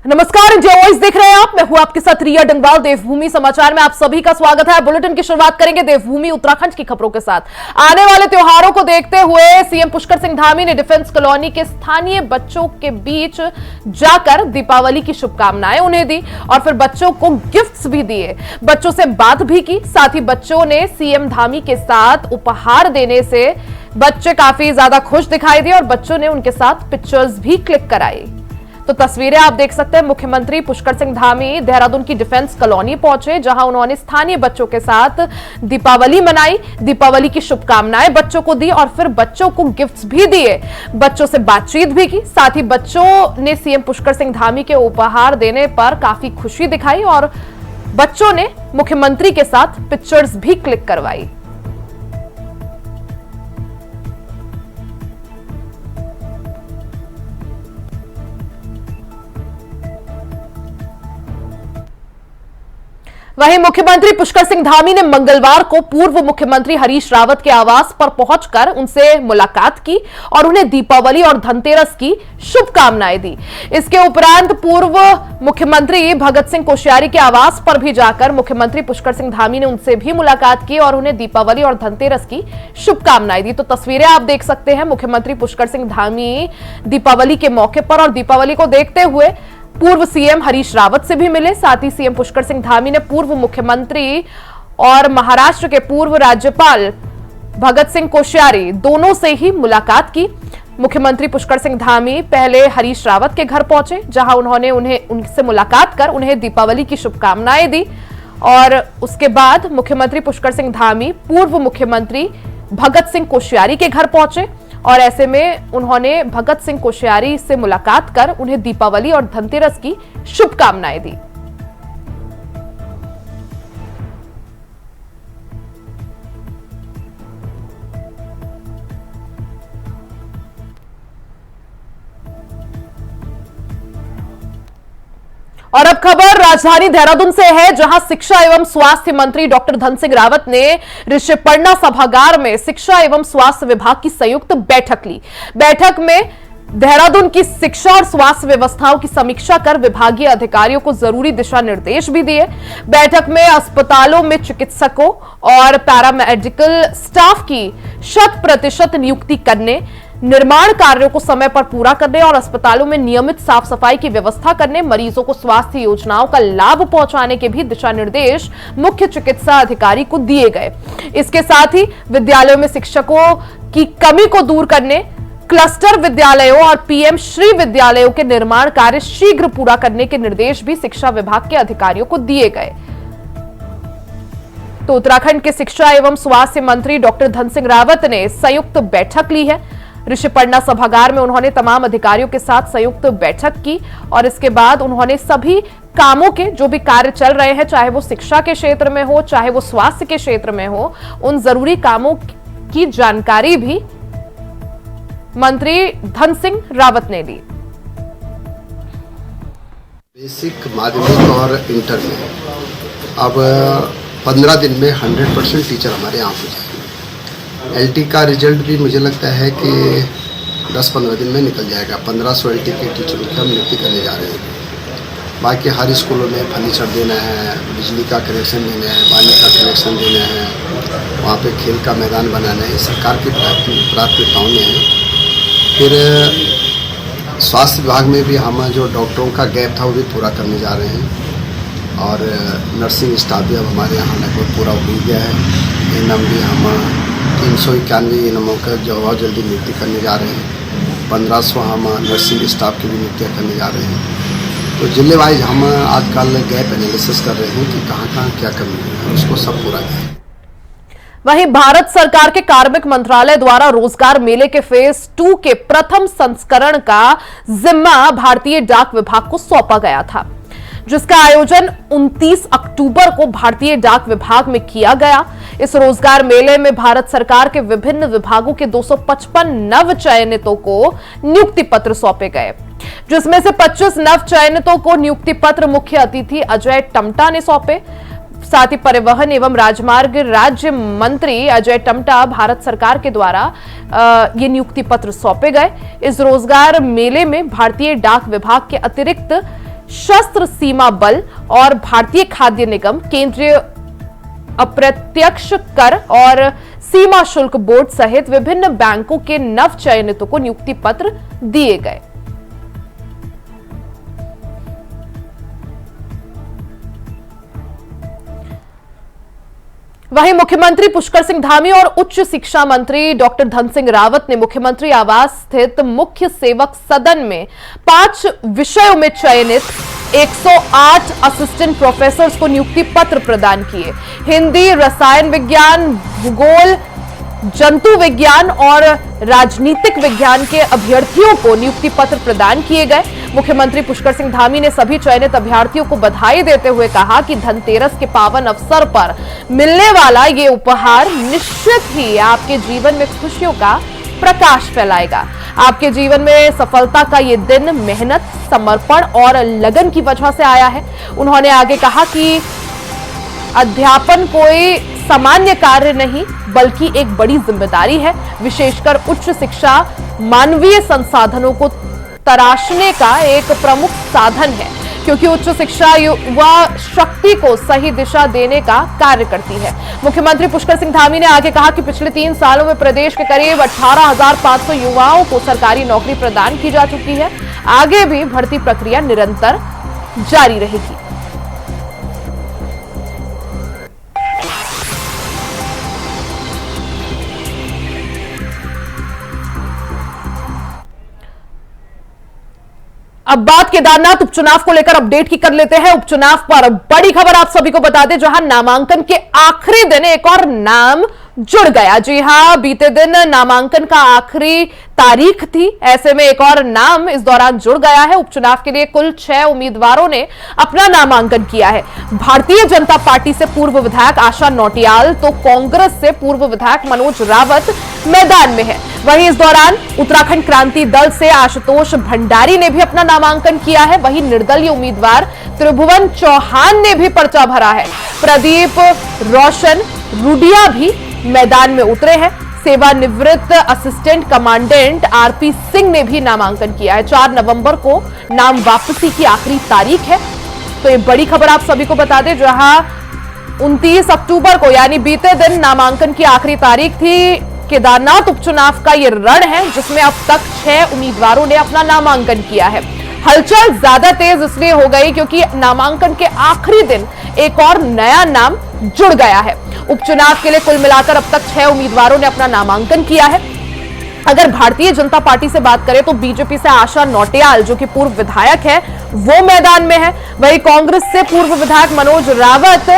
नमस्कार, India voice देख रहे हैं आप। मैं हूं आपके साथ रिया डंगवाल। देवभूमि समाचार में आप सभी का स्वागत है। बुलेटिन की शुरुआत करेंगे देवभूमि उत्तराखंड की खबरों के साथ। आने वाले त्योहारों को देखते हुए सीएम पुष्कर सिंह धामी ने डिफेंस कॉलोनी के स्थानीय बच्चों के बीच जाकर दीपावली की शुभकामनाएं उन्हें दी और फिर बच्चों को गिफ्ट्स भी दिए। बच्चों से बात भी की। साथ ही बच्चों ने सीएम धामी के साथ उपहार देने से बच्चे काफी ज्यादा खुश दिखाई दिए और बच्चों ने उनके साथ पिक्चर्स भी क्लिक कराई। तो तस्वीरें आप देख सकते हैं। मुख्यमंत्री पुष्कर सिंह धामी देहरादून की डिफेंस कॉलोनी पहुंचे, जहां उन्होंने स्थानीय बच्चों के साथ दीपावली मनाई, दीपावली की शुभकामनाएं बच्चों को दी और फिर बच्चों को गिफ्ट्स भी दिए। बच्चों से बातचीत भी की। साथ ही बच्चों ने सीएम पुष्कर सिंह धामी के उपहार देने पर काफी खुशी दिखाई और बच्चों ने मुख्यमंत्री के साथ पिक्चर्स भी क्लिक करवाई। वहीं मुख्यमंत्री पुष्कर सिंह धामी ने मंगलवार को पूर्व मुख्यमंत्री हरीश रावत के आवास पर पहुंचकर उनसे मुलाकात की और उन्हें दीपावली और धनतेरस की शुभकामनाएं दी। इसके उपरांत पूर्व मुख्यमंत्री भगत सिंह कोश्यारी के आवास पर भी जाकर मुख्यमंत्री पुष्कर सिंह धामी ने उनसे भी मुलाकात की और उन्हें दीपावली और धनतेरस की शुभकामनाएं दी। तो तस्वीरें आप देख सकते हैं। मुख्यमंत्री पुष्कर सिंह धामी दीपावली के मौके पर और दीपावली को देखते हुए पूर्व सीएम हरीश रावत से भी मिले। साथ ही सीएम पुष्कर सिंह धामी ने पूर्व मुख्यमंत्री और महाराष्ट्र के पूर्व राज्यपाल भगत सिंह कोश्यारी दोनों से ही मुलाकात की। मुख्यमंत्री पुष्कर सिंह धामी पहले हरीश रावत के घर पहुंचे, जहां उन्होंने उनसे मुलाकात कर उन्हें दीपावली की शुभकामनाएं दी और उसके बाद मुख्यमंत्री पुष्कर सिंह धामी पूर्व मुख्यमंत्री भगत सिंह कोश्यारी के घर पहुंचे और ऐसे में उन्होंने भगत सिंह कोश्यारी से मुलाकात कर उन्हें दीपावली और धनतेरस की शुभकामनाएं दी। और अब खबर राजधानी देहरादून से है, जहां शिक्षा एवं स्वास्थ्य मंत्री डॉक्टर धन सिंह रावत ने ऋषिपर्णा सभागार में शिक्षा एवं स्वास्थ्य विभाग की संयुक्त बैठक ली। बैठक में देहरादून की शिक्षा और स्वास्थ्य व्यवस्थाओं की समीक्षा कर विभागीय अधिकारियों को जरूरी दिशा निर्देश भी दिए। बैठक में अस्पतालों में चिकित्सकों और पैरामेडिकल स्टाफ की 100% नियुक्ति करने, निर्माण कार्यों को समय पर पूरा करने और अस्पतालों में नियमित साफ सफाई की व्यवस्था करने, मरीजों को स्वास्थ्य योजनाओं का लाभ पहुंचाने के भी दिशा निर्देश मुख्य चिकित्सा अधिकारी को दिए गए। इसके साथ ही विद्यालयों में शिक्षकों की कमी को दूर करने, क्लस्टर विद्यालयों और पीएम श्री विद्यालयों के निर्माण कार्य शीघ्र पूरा करने के निर्देश भी शिक्षा विभाग के अधिकारियों को दिए गए। तो उत्तराखंड के शिक्षा एवं स्वास्थ्य मंत्री डॉक्टर धन सिंह रावत ने संयुक्त बैठक ली है। ऋषिपर्णा सभागार में उन्होंने तमाम अधिकारियों के साथ संयुक्त बैठक की और इसके बाद उन्होंने सभी कामों के जो भी कार्य चल रहे हैं, चाहे वो शिक्षा के क्षेत्र में हो, चाहे वो स्वास्थ्य के क्षेत्र में हो, उन जरूरी कामों की जानकारी भी मंत्री धन सिंह रावत ने ली। बेसिक, माध्यमिक और इंटर में अब 15 दिन में 100% टीचर हमारे यहाँ हो जाएंगे। एलटी का रिजल्ट भी मुझे लगता है कि 10-15 दिन में निकल जाएगा। 1500 एलटी के टीचरों की हम नियुक्ति करने जा रहे हैं। बाकी हर स्कूलों में फर्नीचर देना है, बिजली का कनेक्शन देना है, पानी का कनेक्शन देना है, वहाँ पे खेल का मैदान बनाना है, सरकार की प्राथमिकताओं में है। फिर स्वास्थ्य विभाग में भी हम जो डॉक्टरों का गैप था वो भी पूरा करने जा रहे हैं और नर्सिंग स्टाफ भी अब हमारे यहाँ लगभग पूरा हो गया है। इनाम भी हम 391 इनामों का जो बहुत जल्दी नियुक्ति करने जा रहे हैं। 1500 हम नर्सिंग स्टाफ की भी नियुक्तियाँ करने जा रहे हैं। तो जिले वाइज हम आजकल गैप एनालिसिस कर रहे हैं कि कहाँ क्या कमी है, उसको सब पूरा करें। वहीं भारत सरकार के कार्मिक मंत्रालय द्वारा रोजगार मेले के फेज 2 के प्रथम संस्करण का जिम्मा भारतीय डाक विभाग को सौंपा गया था, जिसका आयोजन 29 अक्टूबर को भारतीय डाक विभाग में किया गया। इस रोजगार मेले में भारत सरकार के विभिन्न विभागों के 255 नव चयनितों को नियुक्ति पत्र सौंपे गए, जिसमें से 25 नव चयनितों को नियुक्ति पत्र मुख्य अतिथि अजय टम्टा ने सौंपे। साथ ही परिवहन एवं राजमार्ग राज्य मंत्री अजय टम्टा भारत सरकार के द्वारा ये नियुक्ति पत्र सौंपे गए। इस रोजगार मेले में भारतीय डाक विभाग के अतिरिक्त सशस्त्र सीमा बल और भारतीय खाद्य निगम, केंद्रीय अप्रत्यक्ष कर और सीमा शुल्क बोर्ड सहित विभिन्न बैंकों के नव चयनितों को नियुक्ति पत्र दिए गए। वहीं मुख्यमंत्री पुष्कर सिंह धामी और उच्च शिक्षा मंत्री डॉक्टर धन सिंह रावत ने मुख्यमंत्री आवास स्थित मुख्य सेवक सदन में 5 विषयों में चयनित 108 असिस्टेंट प्रोफेसर्स को नियुक्ति पत्र प्रदान किए। हिंदी, रसायन विज्ञान, भूगोल, जंतु विज्ञान और राजनीतिक विज्ञान के अभ्यर्थियों को नियुक्ति पत्र प्रदान किए गए। मुख्यमंत्री पुष्कर सिंह धामी ने सभी चयनित अभ्यर्थियों को बधाई देते हुए कहा कि धनतेरस के पावन अवसर पर मिलने वाला ये उपहार निश्चित ही आपके जीवन में खुशियों का प्रकाश फैलाएगा। आपके जीवन में सफलता का ये दिन मेहनत, समर्पण और लगन की वजह से आया है। उन्होंने आगे कहा कि अध्यापन कोई सामान्य कार्य नहीं बल्कि एक बड़ी जिम्मेदारी है। विशेषकर उच्च शिक्षा मानवीय संसाधनों को तराशने का एक प्रमुख साधन है, क्योंकि उच्च शिक्षा युवा शक्ति को सही दिशा देने का कार्य करती है। मुख्यमंत्री पुष्कर सिंह धामी ने आगे कहा कि पिछले 3 सालों में प्रदेश के करीब 18,500 युवाओं को सरकारी नौकरी प्रदान की जा चुकी है। आगे भी भर्ती प्रक्रिया निरंतर जारी रहेगी। अब बात केदारनाथ उपचुनाव को लेकर अपडेट की कर लेते हैं। उपचुनाव पर बड़ी खबर आप सभी को बता दें, जहां नामांकन के आखिरी दिन एक और नाम जुड़ गया। जी हां, बीते दिन नामांकन का आखिरी तारीख थी, ऐसे में एक और नाम इस दौरान जुड़ गया है। उपचुनाव के लिए कुल 6 उम्मीदवारों ने अपना नामांकन किया है। भारतीय जनता पार्टी से पूर्व विधायक आशा नौटियाल तो कांग्रेस से पूर्व विधायक मनोज रावत मैदान में है। वहीं इस दौरान उत्तराखंड क्रांति दल से आशुतोष भंडारी ने भी अपना नामांकन किया है। वहीं निर्दलीय उम्मीदवार त्रिभुवन चौहान ने भी पर्चा भरा है। प्रदीप रोशन रुडिया भी मैदान में उतरे हैं। सेवानिवृत्त असिस्टेंट कमांडेंट आरपी सिंह ने भी नामांकन किया है। 4 नवंबर को नाम वापसी की आखिरी तारीख है। तो ये बड़ी खबर आप सभी को बता दें, जहां 29 अक्टूबर को यानी बीते दिन नामांकन की आखिरी तारीख थी। केदारनाथ उपचुनाव का ये रण है जिसमें अब तक 6 उम्मीदवारों ने अपना नामांकन किया है। हलचल ज्यादा तेज इसलिए हो गई क्योंकि नामांकन के आखिरी दिन एक और नया नाम जुड़ गया है। उपचुनाव के लिए कुल मिलाकर अब तक 6 उम्मीदवारों ने अपना नामांकन किया है। अगर भारतीय जनता पार्टी से बात करें तो बीजेपी से आशा नौटियाल, जो कि पूर्व विधायक है, वो मैदान में है। वहीं कांग्रेस से पूर्व विधायक मनोज रावत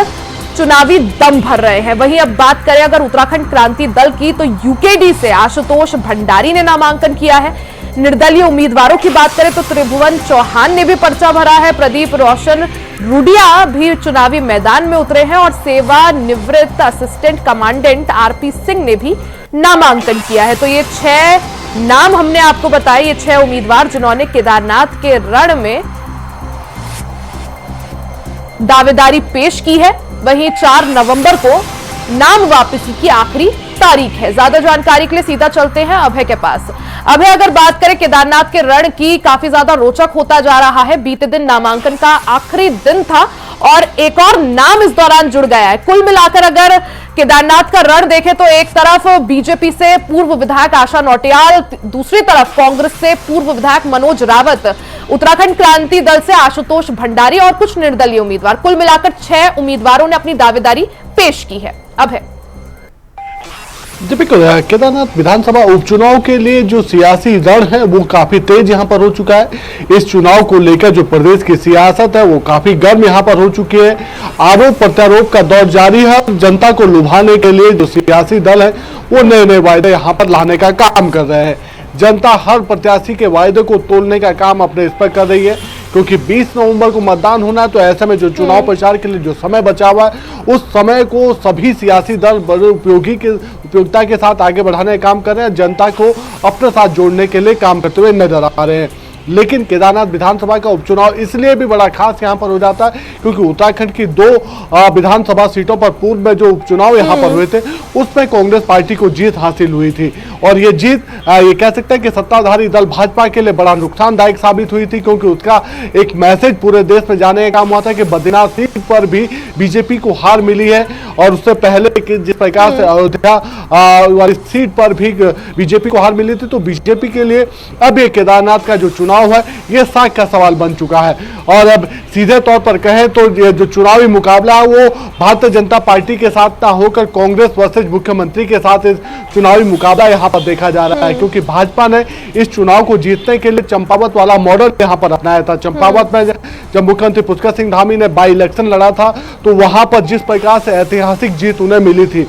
चुनावी दम भर रहे हैं। वहीं अब बात करें अगर उत्तराखंड क्रांति दल की, तो यूकेडी से आशुतोष भंडारी ने नामांकन किया है। निर्दलीय उम्मीदवारों की बात करें तो त्रिभुवन चौहान ने भी पर्चा भरा है। प्रदीप रोशन रुडिया भी चुनावी मैदान में उतरे हैं और सेवानिवृत्त असिस्टेंट कमांडेंट आरपी सिंह ने भी नामांकन किया है। तो ये 6 नाम हमने आपको बताए, ये 6 उम्मीदवार जिन्होंने केदारनाथ के रण में दावेदारी पेश की है। वहीं 4 नवंबर को नाम वापसी की आखिरी तारीख है। ज्यादा जानकारी के लिए सीधा चलते हैं अभय के पास। अभय, अगर बात करें केदारनाथ के रण की, काफी ज्यादा रोचक होता जा रहा है। बीते दिन नामांकन का आखिरी दिन था और एक और नाम इस दौरान जुड़ गया है। कुल मिलाकर अगर केदारनाथ का रण देखें तो एक तरफ बीजेपी से पूर्व विधायक आशा नौटियाल, दूसरी तरफ कांग्रेस से पूर्व विधायक मनोज रावत, उत्तराखंड क्रांति दल से आशुतोष भंडारी और कुछ निर्दलीय उम्मीदवार, कुल मिलाकर 6 उम्मीदवारों ने अपनी दावेदारी पेश की है। अभय जी बिल्कुल, केदारनाथ विधानसभा उपचुनाव के लिए जो सियासी रण है वो काफी तेज यहाँ पर हो चुका है। इस चुनाव को लेकर जो प्रदेश की सियासत है वो काफी गर्म यहाँ पर हो चुकी है। आरोप प्रत्यारोप का दौर जारी है। जनता को लुभाने के लिए जो सियासी दल है वो नए नए वायदे यहाँ पर लाने का काम कर रहे हैं। जनता हर प्रत्याशी के वायदे को तोड़ने का काम अपने इस पर कर रही है, क्योंकि 20 नवंबर को मतदान होना है। तो ऐसे में जो चुनाव प्रचार के लिए जो समय बचा हुआ है उस समय को सभी सियासी दल बड़े उपयोगिता के साथ आगे बढ़ाने का काम कर रहे हैं। जनता को अपने साथ जोड़ने के लिए काम करते हुए नजर आ रहे हैं। लेकिन केदारनाथ विधानसभा का उपचुनाव इसलिए भी बड़ा खास यहाँ पर हो जाता है क्योंकि उत्तराखंड की 2 विधानसभा सीटों पर पूर्व में जो उपचुनाव यहाँ पर हुए थे उसमें कांग्रेस पार्टी को जीत हासिल हुई थी और ये जीत ये कह सकते हैं कि सत्ताधारी दल भाजपा के लिए बड़ा नुकसानदायक साबित हुई थी क्योंकि उसका एक मैसेज पूरे देश में जाने का काम हुआ था कि बद्रीनाथ सीट पर भी बीजेपी को हार मिली है और उससे पहले जिस प्रकार से अयोध्या वाली सीट पर भी बीजेपी को हार मिली थी तो बीजेपी के लिए अब ये केदारनाथ का जो चुनाव है ये साख का सवाल बन चुका है और अब सीधे तौर पर कहें तो ये जो चुनावी मुकाबला है वो भारतीय जनता पार्टी के साथ ना होकर कांग्रेस वर्सेज मुख्यमंत्री के साथ इस चुनावी मुकाबला यहाँ पर देखा जा रहा है क्योंकि भाजपा ने इस चुनाव को जीतने के लिए चंपावत वाला मॉडल यहाँ पर अपनाया था। चंपावत में जब मुख्यमंत्री पुष्कर सिंह धामी ने बाई इलेक्शन लड़ा था तो वहां पर जिस प्रकार से ऐतिहासिक जीत उन्हें मिली थी,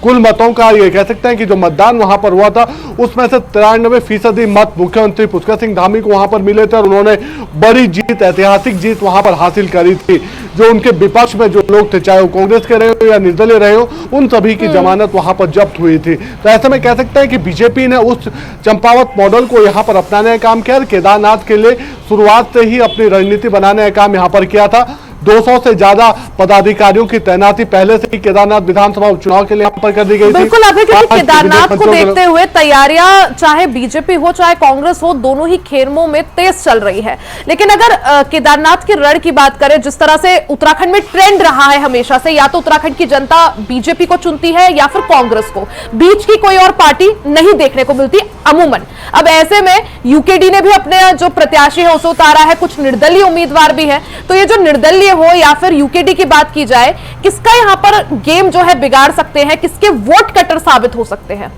कुल मतों का ये कह सकते हैं कि जो मतदान वहां पर हुआ था उसमें से 93% मत मुख्यमंत्री पुष्कर सिंह धामी को वहां पर मिले थे और उन्होंने बड़ी जीत, ऐतिहासिक जीत वहां पर हासिल करी थी। जो उनके विपक्ष में जो लोग थे, चाहे वो कांग्रेस के रहे हो या निर्दलीय रहे हो, उन सभी की जमानत वहां पर जब्त हुई थी। तो ऐसे में कह सकते हैं कि बीजेपी ने उस चंपावत मॉडल को यहाँ पर अपनाने का काम किया, केदारनाथ के लिए शुरुआत से ही अपनी रणनीति बनाने का काम यहाँ पर किया था। 200 से ज्यादा पदाधिकारियों की तैनाती पहले से ही केदारनाथ विधानसभा उपचुनाव के लिए यहाँ पर कर दी गई थी। बिल्कुल अभी क्योंकि केदारनाथ को देखते हुए तैयारियां चाहे बीजेपी हो चाहे कांग्रेस हो, दोनों ही खेमों में तेज चल रही है। लेकिन अगर केदारनाथ के रण की बात करें, जिस तरह से उत्तराखंड में ट्रेंड रहा है हमेशा से, या तो उत्तराखंड की जनता बीजेपी को चुनती है या फिर कांग्रेस को, बीच की कोई और पार्टी नहीं देखने को मिलती अमूमन। अब ऐसे में यूकेडी ने भी अपने जो प्रत्याशी है उसे उतारा है, कुछ निर्दलीय उम्मीदवार भी है। तो ये जो निर्दलीय हो या फिर यूकेडी की बात की जाए, किसका यहां पर गेम जो है बिगाड़ सकते हैं, किसके वोट कटर साबित हो सकते हैं?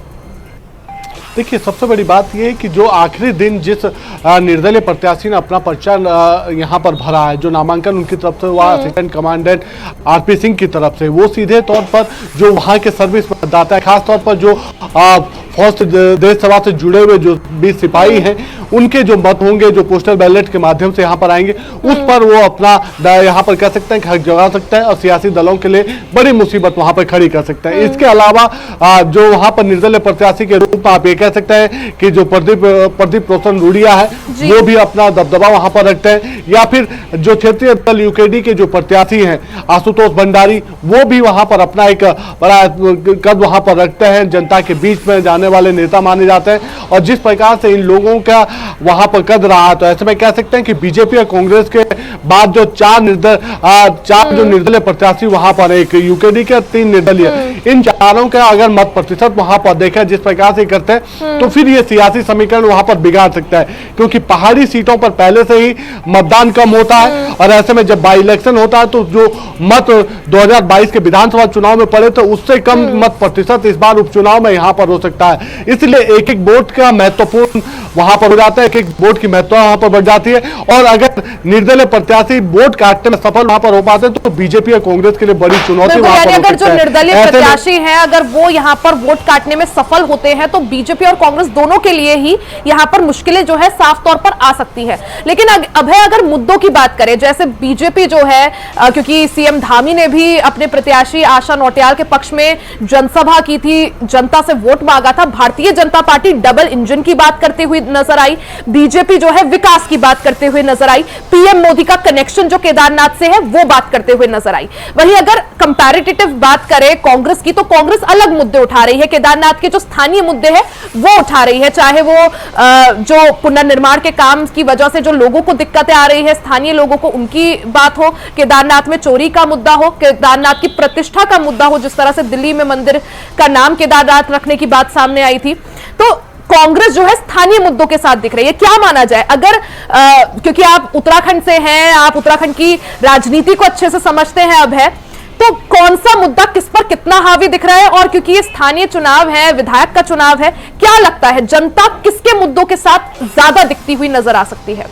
देखिए, सबसे बड़ी बात यह है कि जो आखिरी दिन जिस निर्दलीय प्रत्याशी ने अपना पर्चा यहाँ पर भरा है, जो नामांकन उनकी तरफ से हुआ असिस्टेंट कमांडेंट आरपी सिंह की तरफ से, वो सीधे तौर पर जो वहाँ के सर्विस मतदाता है, खासतौर पर जो फर्स्ट देश सभा से जुड़े हुए जो 20 सिपाही हैं, उनके जो मत होंगे जो पोस्टल बैलेट के माध्यम से यहाँ पर आएंगे, उस पर वो अपना यहाँ पर कह सकते हैं कि हक जगा सकते हैं और सियासी दलों के लिए बड़ी मुसीबत वहाँ पर खड़ी कर सकते हैं। इसके अलावा जो वहाँ पर निर्दलीय प्रत्याशी के रूप में आप ये कह सकते हैं कि जो प्रदीप रोशन रूडिया है वो भी अपना दबदबा वहाँ पर रखते हैं, या फिर जो क्षेत्रीय दल यूकेडी के जो प्रत्याशी हैं आशुतोष भंडारी, वो भी वहाँ पर अपना एक बड़ा कद वहाँ पर रखते हैं, जनता के बीच में जाने वाले नेता माने जाते हैं। और जिस प्रकार से इन लोगों का वहां पर कद रहा है, तो ऐसे में कह सकते हैं कि बीजेपी और कांग्रेस के बाद जो चार जो निर्दलीय प्रत्याशी वहां पर, एक यूकेडी के 3 निर्दलीय, इन चारों का अगर मत प्रतिशत वहां पर देखा जिस प्रकार से करते हैं तो फिर ये सियासी समीकरण वहां पर बिगाड़ सकता है, क्योंकि पहाड़ी सीटों पर पहले से ही मतदान कम होता है और ऐसे में जब बाई इलेक्शन होता है तो जो मत 2022 के विधानसभा चुनाव में पड़े थे उससे कम मत प्रतिशत इस बार उपचुनाव में यहाँ पर हो सकता है। इसलिए एक एक वोट का महत्वपूर्ण वहां पर हो जाता है, एक एक वोट की महत्व वहां पर बढ़ जाती है। और अगर निर्दलीय प्रत्याशी वोट काटने में सफल वहां पर हो पाते हैं तो बीजेपी और कांग्रेस के लिए बड़ी चुनौती वहां पर अगर जो निर्दलीय प्रत्याशी हैं अगर वो यहाँ पर वोट काटने में सफल होते हैं तो बीजेपी और कांग्रेस दोनों के लिए ही यहाँ पर मुश्किलें जो है साफ तौर पर आ सकती है। लेकिन अभय, अगर मुद्दों की बात करें, जैसे बीजेपी जो है, क्योंकि सीएम धामी ने भी अपने प्रत्याशी आशा नौटियाल के पक्ष में जनसभा की थी, जनता से वोट मांगा था। Bharatiya Janata party double engine की बात करते हुए नजर आई, बीजेपी जो है विकास की बात करते हुए नजर आई, पीएम मोदी का कनेक्शन जो केदारनाथ से है वो बात करते हुए नजर आई। वहीं अगर कंपैरेटिव बात करें कांग्रेस की, तो कांग्रेस अलग मुद्दे उठा रही है, केदारनाथ के जो स्थानीय मुद्दे हैं वो उठा रही है, चाहे वो जो पुनर्निर्माण के काम की वजह से जो लोगों को दिक्कतें आ रही है, स्थानीय लोगों को, उनकी बात हो, केदारनाथ में चोरी का मुद्दा हो, केदारनाथ की प्रतिष्ठा का मुद्दा हो, जिस तरह से दिल्ली में मंदिर का नाम केदारनाथ रखने की बात सामने आई थी। तो कांग्रेस जो है स्थानीय मुद्दों के साथ दिख रही है। क्या माना जाए, अगर क्योंकि आप उत्तराखंड से हैं, आप उत्तराखंड की राजनीति को अच्छे से समझते हैं अब है, तो कौन सा मुद्दा किस पर कितना हावी दिख रहा है? और क्योंकि ये स्थानीय चुनाव है, विधायक का चुनाव है, क्या लगता है जनता किसके मुद्दों के साथ ज्यादा दिखती हुई नजर आ सकती है?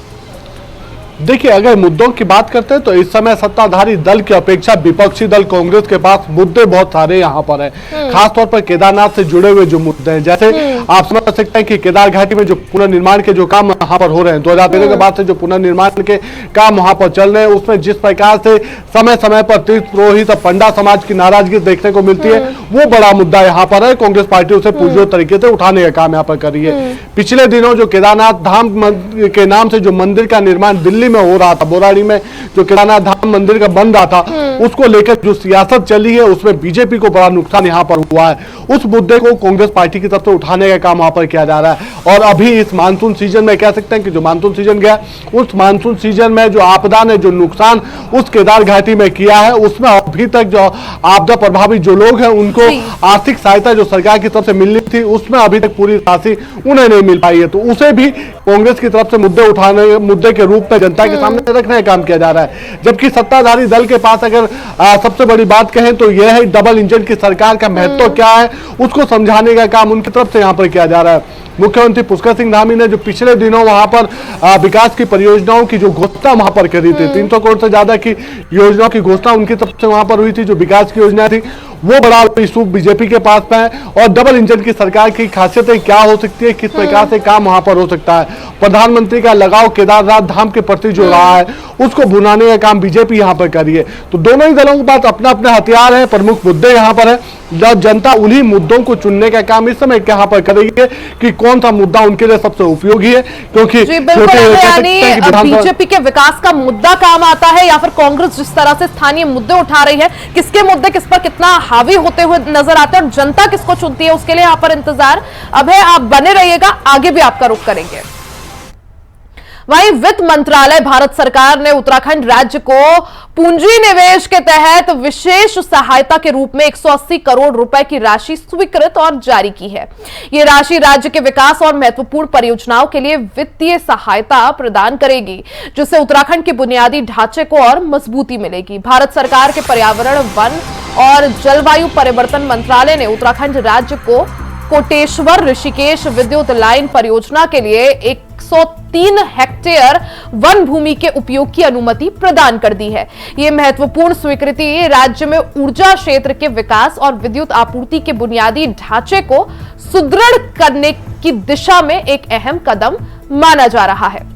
देखिए, अगर मुद्दों की बात करते हैं तो इस समय सत्ताधारी दल की अपेक्षा विपक्षी दल कांग्रेस के पास मुद्दे बहुत सारे यहाँ पर हैं। खासतौर पर केदारनाथ से जुड़े हुए जो मुद्दे हैं, जैसे आप समझ सकते हैं कि केदार घाटी में जो पुनर्निर्माण के जो काम यहाँ पर हो रहे हैं, 2013 के बाद से जो पुनर्निर्माण के काम वहां पर चल रहे हैं, उसमें जिस प्रकार से समय समय पर तीर्थ पुरोहित और पंडा समाज की नाराजगी देखने को मिलती है, वो बड़ा मुद्दा यहाँ पर है। कांग्रेस पार्टी उसे पुरजोर तरीके से उठाने का काम यहाँ पर कर रही है। पिछले दिनों जो केदारनाथ धाम के नाम से जो मंदिर का निर्माण दिल्ली में हो रहा था, बोराड़ी में जो केदारनाथ धाम मंदिर का बन रहा था, उसको लेकर जो सियासत चली है उसमें बीजेपी को बड़ा नुकसान यहाँ पर हुआ है। उस मुद्दे को कांग्रेस पार्टी की तरफ से उठाने का काम वहां पर किया जा रहा है। और अभी इस मानसून सीजन में कह सकते हैं कि जो मानसून सीजन गया, उस मानसून सीजन में जो आपदा ने जो नुकसान उस केदार घाटी में किया है, उसमें अभी तक जो आपदा प्रभावित जो लोग हैं उनको आर्थिक सहायता जो सरकार की तरफ से मिलनी थी, उसमें अभी तक पूरी राशि उन्हें नहीं मिल पाई है। तो उसे भी कांग्रेस की तरफ से मुद्दे के रूप में जनता के सामने रखने का काम किया जा रहा है। जबकि सत्ताधारी दल के पास अगर सबसे बड़ी बात कहें तो यह है डबल इंजन की सरकार का महत्व क्या है, उसको समझाने का काम उनकी तरफ से यहाँ पर किया जा रहा है। मुख्यमंत्री पुष्कर सिंह धामी ने जो पिछले दिनों वहां पर विकास की परियोजनाओं की जो घोषणा वहां पर करी थी, 300 करोड़ से ज्यादा की योजनाओं की घोषणा उनकी तरफ से वहां पर हुई थी, जो विकास की योजना थी, वो बड़ा इशू बीजेपी के पास में है। और डबल इंजन की सरकार की खासियतें क्या हो सकती है, किस प्रकार से काम वहां पर हो सकता है, प्रधानमंत्री का लगाव केदारनाथ धाम के प्रति जो रहा है, उसको भुनाने का काम बीजेपी यहाँ पर करी है। तो दोनों ही दलों के पास अपना अपना हथियार है, प्रमुख मुद्दे यहाँ पर है। जनता उन्हीं मुद्दों को चुनने का काम इस समय यहाँ पर करेगी कि कौन सा मुद्दा उनके लिए सबसे उपयोगी है, क्योंकि बीजेपी के विकास का मुद्दा काम आता है या फिर कांग्रेस जिस तरह से स्थानीय मुद्दे उठा रही है, किसके मुद्दे किस पर कितना हावी होते हुए नजर आते हैं और जनता किसको चुनती है, उसके लिए यहाँ पर इंतजार अब है। आप बने रहिएगा, आगे भी आपका रुख करेंगे। वहीं वित्त मंत्रालय भारत सरकार ने उत्तराखंड राज्य को पूंजी निवेश के तहत विशेष सहायता के रूप में 180 करोड़ रुपए की राशि स्वीकृत और जारी की है। यह राशि राज्य के विकास और महत्वपूर्ण परियोजनाओं के लिए वित्तीय सहायता प्रदान करेगी, जिससे उत्तराखंड के बुनियादी ढांचे को और मजबूती मिलेगी। भारत सरकार के पर्यावरण, वन और जलवायु परिवर्तन मंत्रालय ने उत्तराखंड राज्य को कोटेश्वर ऋषिकेश विद्युत लाइन परियोजना के लिए 103 हेक्टेयर वन भूमि के उपयोग की अनुमति प्रदान कर दी है। यह महत्वपूर्ण स्वीकृति राज्य में ऊर्जा क्षेत्र के विकास और विद्युत आपूर्ति के बुनियादी ढांचे को सुदृढ़ करने की दिशा में एक अहम कदम माना जा रहा है।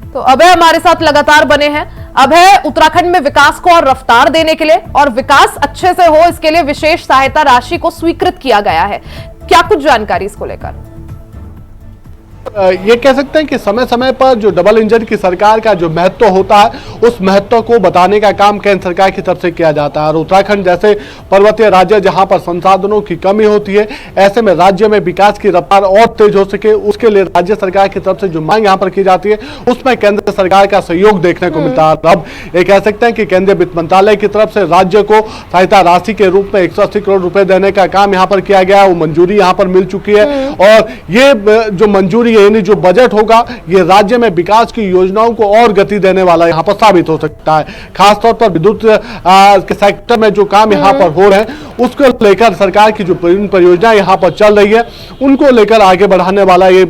तो अभय हमारे साथ लगातार बने हैं। अभय, उत्तराखंड में विकास को और रफ्तार देने के लिए और विकास अच्छे से हो, इसके लिए विशेष सहायता राशि को स्वीकृत किया गया है, क्या कुछ जानकारी इसको लेकर? ये कह सकते हैं कि समय समय पर जो डबल इंजन की सरकार का जो महत्व होता है, उस महत्व को बताने का काम केंद्र सरकार की तरफ से किया जाता है। और उत्तराखंड जैसे पर्वतीय राज्य जहां पर संसाधनों की कमी होती है, ऐसे में राज्य में विकास की रफ्तार और तेज हो सके, उसके लिए राज्य सरकार की तरफ से जो मांग यहाँ पर की जाती है, उसमें केंद्र सरकार का सहयोग देखने को मिलता है। अब ये कह सकते हैं कि केंद्रीय वित्त मंत्रालय की तरफ से राज्य को सहायता राशि के रूप में 180 करोड़ रुपए देने का काम यहाँ पर किया गया है, वो मंजूरी यहाँ पर मिल चुकी है। और ये जो मंजूरी यानी जो बजट होगा, ये राज्य में विकास की योजनाओं को और गति देने वाला यहाँ पर साबित हो सकता है। खासतौर पर विद्युत के सेक्टर में जो काम यहाँ पर हो रहे हैं, उसको लेकर सरकार की जो परियोजना यहाँ पर चल रही है, उनको लेकर आगे बढ़ाने वाला ये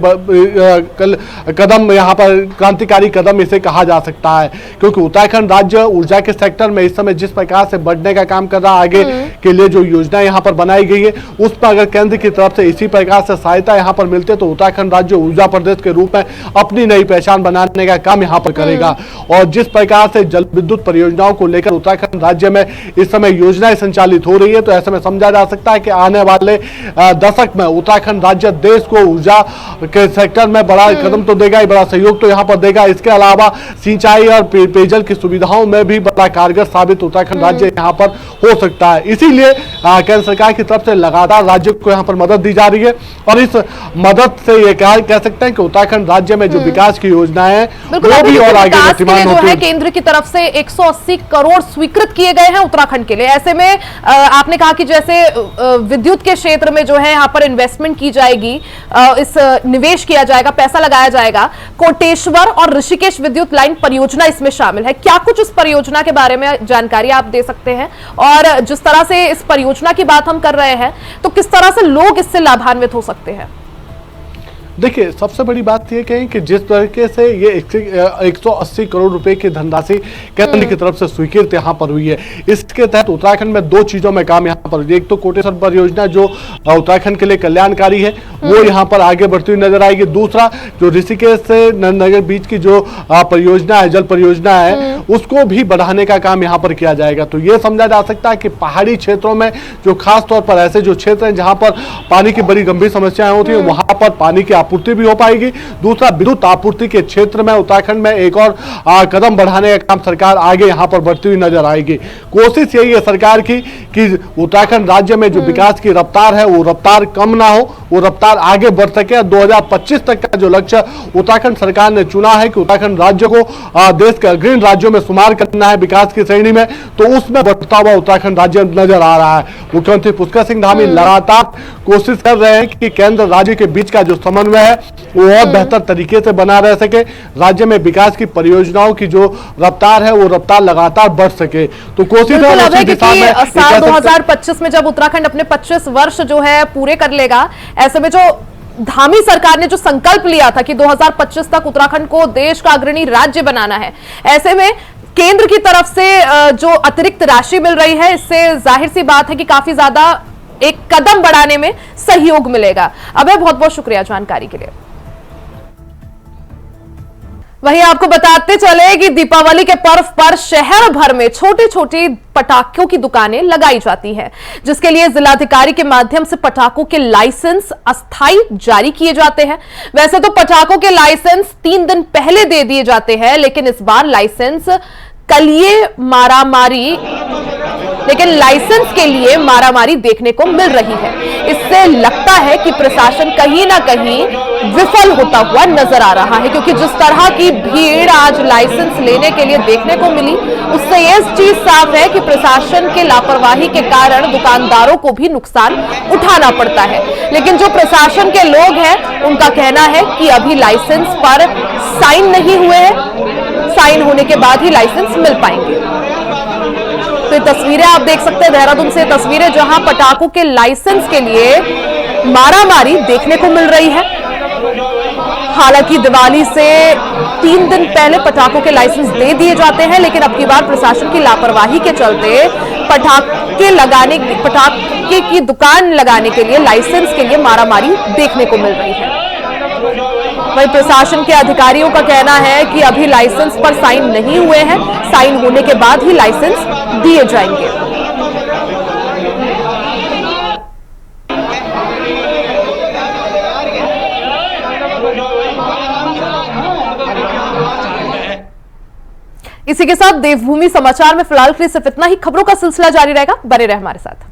कदम यहाँ पर क्रांतिकारी कदम इसे कहा जा सकता है। क्योंकि उत्तराखंड राज्य ऊर्जा के सेक्टर में इस समय जिस प्रकार से बढ़ने का काम कर रहा है, आगे के लिए जो योजना यहाँ पर बनाई गई है, उस पर अगर केंद्र की तरफ से इसी प्रकार से सहायता यहाँ पर मिलते तो उत्तराखंड राज्य ऊर्जा प्रदेश के रूप में अपनी नई पहचान बनाने का काम यहाँ पर करेगा। और जिस प्रकार से जल विद्युत परियोजनाओं को लेकर उत्तराखंड राज्य में इस समय योजनाएं संचालित हो रही है, तो ऐसे में समझा जा सकता है कि आने वाले दशक में उत्तराखंड राज्य देश को ऊर्जा के सेक्टर में बड़ा कदम तो देगा ही, बड़ा सहयोग तो यहाँ पर देगा। इसके अलावा सिंचाई और पेयजल की सुविधाओं में भी बड़ा कारगर साबित उत्तराखंड राज्य यहाँ पर हो सकता है। इसीलिए केंद्र सरकार की तरफ से लगातार राज्य को यहाँ पर मदद दी जा रही है। और इस मदद से ये कह कह सकते हैं कि उत्तराखंड राज्य में जो विकास की योजनाएं हैं बिल्कुल, वो भी और आगे विकास के लिए गतिमान जो होती है हैं। केंद्र की तरफ से 180 करोड़ स्वीकृत किए गए हैं उत्तराखंड के लिए। ऐसे में आपने कहा कि जैसे विद्युत के क्षेत्र में जो है यहाँ पर इन्वेस्टमेंट की जाएगी, इस निवेश किया जाएगा, पैसा लगाया जाएगा। कोटेश्वर और ऋषिकेश विद्युत लाइन परियोजना इसमें शामिल है। क्या कुछ इस परियोजना के बारे में जानकारी आप दे सकते हैं? और जिस तरह से इस परियोजना की बात हम कर रहे हैं तो किस तरह से लोग इससे लाभान्वित हो सकते हैं? देखिए, सबसे बड़ी बात यह कहें कि जिस तरीके से ये 180 करोड़ रुपए की धनराशि केंद्र की तरफ से स्वीकृत यहाँ पर हुई है, इसके तहत उत्तराखंड में दो चीजों में काम यहाँ पर, एक तो कोटेश्वर परियोजना जो उत्तराखंड के लिए कल्याणकारी है वो यहाँ पर आगे बढ़ती हुई नजर आएगी। दूसरा, जो ऋषिकेश से नगर बीच की जो परियोजना है, जल परियोजना है, उसको भी बढ़ाने का काम यहाँ पर किया जाएगा। तो ये समझा जा सकता है कि पहाड़ी क्षेत्रों में जो खास तौर पर ऐसे जो क्षेत्र हैं जहां पर पानी की बड़ी गंभीर समस्याएं होती है, वहां पर पानी की आपूर्ति भी हो पाएगी। दूसरा, विद्युत आपूर्ति के क्षेत्र में उत्तराखंड में एक और कदम बढ़ाने का काम सरकार आगे यहां पर बढ़ती हुई नजर आएगी। कोशिश यही है सरकार की कि उत्तराखंड राज्य में जो विकास की रफ्तार है वो रफ्तार कम ना हो, वो रफ्तार आगे बढ़ सके। 2025 तक का जो लक्ष्य उत्तराखंड सरकार ने चुना है कि उत्तराखंड राज्य को देश के अग्रणी राज्यों में शुमार करना है विकास की श्रेणी में, तो उसमें बढ़ता हुआ उत्तराखंड राज्य नजर आ रहा है। मुख्यमंत्री पुष्कर सिंह धामी लगातार कोशिश कर रहे हैं कि केंद्र राज्य के बीच का जो समन्वय है वो और बेहतर तरीके से बना रह सके, राज्य में विकास की परियोजनाओं की जो रफ्तार है वो रफ्तार लगातार बढ़ सके। तो कोशिश है उसी दिशा में। साल 2025 में जब उत्तराखंड अपने 25 वर्ष जो है पूरे कर लेगा, ऐसे में जो धामी सरकार ने जो संकल्प लिया था कि 2025 तक उत्तराखंड को देश का अग्रणी राज्य बनाना है, ऐसे में केंद्र की तरफ से जो अतिरिक्त राशि मिल रही है, इससे जाहिर सी बात है कि काफी ज्यादा एक कदम बढ़ाने में सहयोग मिलेगा। अभय, बहुत बहुत शुक्रिया जानकारी के लिए। वहीं आपको बताते चले कि दीपावली के पर्व पर शहर भर में छोटी छोटी पटाखों की दुकानें लगाई जाती हैं, जिसके लिए जिलाधिकारी के माध्यम से पटाखों के लाइसेंस अस्थायी जारी किए जाते हैं। वैसे तो पटाखों के लाइसेंस 3 दिन पहले दे दिए जाते हैं, लेकिन इस बार लाइसेंस लाइसेंस के लिए मारामारी देखने को मिल रही है। इससे लगता है कि प्रशासन कहीं ना कहीं विफल होता हुआ नजर आ रहा है, क्योंकि जिस तरह की भीड़ आज लाइसेंस लेने के लिए देखने को मिली, उससे यह चीज साफ है कि प्रशासन के लापरवाही के कारण दुकानदारों को भी नुकसान उठाना पड़ता है। लेकिन जो प्रशासन के लोग हैं उनका कहना है कि अभी लाइसेंस पर साइन नहीं हुए हैं, साइन होने के बाद ही लाइसेंस मिल पाएंगे। तो ये तस्वीरें आप देख सकते हैं, देहरादून से तस्वीरें जहां पटाखों के लाइसेंस के लिए मारामारी देखने को मिल रही है। हालांकि दिवाली से 3 दिन पहले पटाखों के लाइसेंस दे दिए जाते हैं, लेकिन अब की बार प्रशासन की लापरवाही के चलते पटाखे की दुकान लगाने के लिए, लाइसेंस के लिए मारामारी देखने को मिल रही है। वहीं प्रशासन के अधिकारियों का कहना है कि अभी लाइसेंस पर साइन नहीं हुए हैं, साइन होने के बाद ही लाइसेंस दिए जाएंगे। इसी के साथ देवभूमि समाचार में फिलहाल के लिए सिर्फ इतना ही। खबरों का सिलसिला जारी रहेगा, बने रहे हमारे साथ।